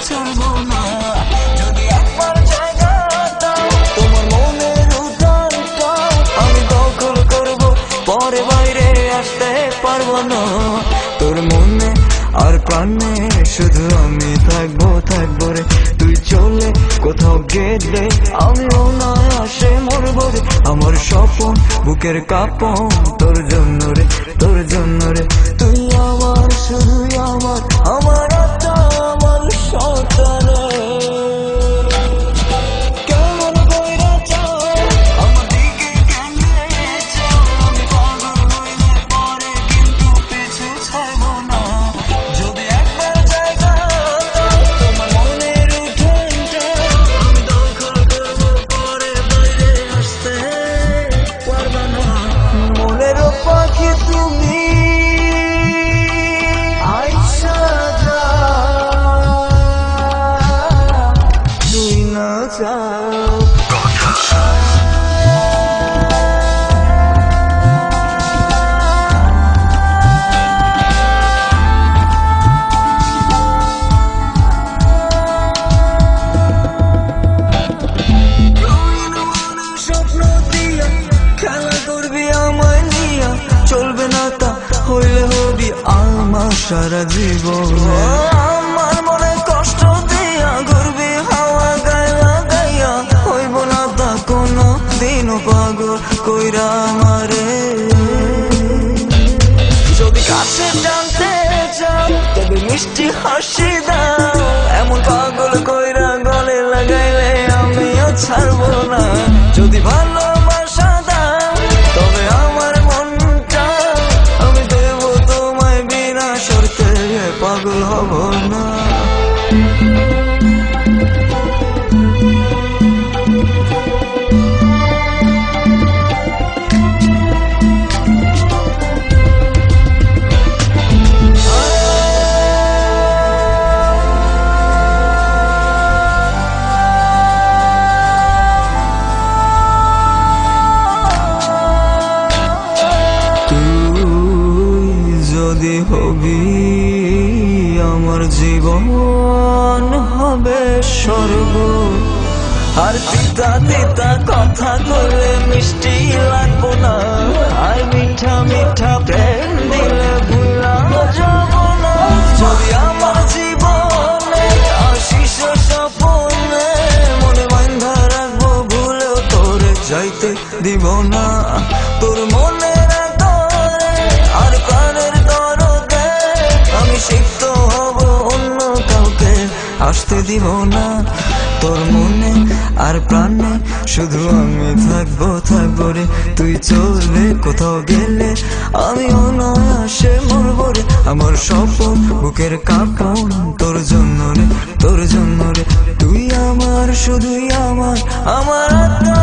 ছাড়বো না। যদি একবার জায়গা দাও তোমার মনের উঠানটা আমি দখল করবো, পরে বাইরে আসতে পারবো না। তোর মনে আর প্রাণে শুধু আমি থাকবো থাকবো রে। তুই চলে কোথাও গেলে আমি অনায়াসে মরবো রে। আমার স্বপ্ন বুকের কাঁপন তোর জন্য রে, তোর জন্য রে। তুই আমার শুধুই আমার, আমার আত্মা আমার সন্তান রে। কেমন কইরা চাও আমার দিকে কেমনে চাও, আমি পাগল হইলে পরে কিন্তু পিছু ছাড়বো না। যদি একবার জায়গা দাও তোমার মনের উঠানটা আমি দখল করবো, পরে বাইরে আসতে পারবা না। মনের পাখি তুমি আইসা যা, তুই না যাও। স্বপ্ন দিয়া খেলা করবি আমায় নিয়া, চলবে না তা হইলে হবি আমার সারা জীবন। আমার মনে কষ্ট দিয়া ঘুরবি হাওয়া গায়া গাইয়া, হইব না তা কোনো দিনও পাগল কইরা আমারে। যদি কাছে জানতে চাও তবে মিষ্টি হাসি দাও, এমন পাগল কইরা গলে লাগাইলে আমিও ছাড়বো না। যদি ভালোবাসা দাও তবে আমার মনটা আমি দেব তোমায়, বিনা শর্তে পাগল হব না। যদি হবি আমার জীবন হবে স্বর্গ, আর তিতা তিতা কথা বলে মিষ্টি লাগবো না। আর মিঠা মিঠা প্রেম দিলে ভুলা যাব না। যদি আমার জীবনে আসিস স্বপ্নে মনে বান্ধা রাখবো, ভুলেও তোরে যাইতে দিব না। তোর মনে আর প্রাণের দরদে আমি সিক্ত হব, অন্য কাউকে আসতে দিব না। তোর মনে আর প্রাণে শুধু আমি থাকবো থাকবো রে। তুই চলবে কোথাও গেলে আমি অনায়াসে মরবো রে। আমার স্বপ্ন বুকের কাঁপন তোর জন্য রে, তোর জন্য রে। তুই আমার শুধুই আমার, আমার আত্মা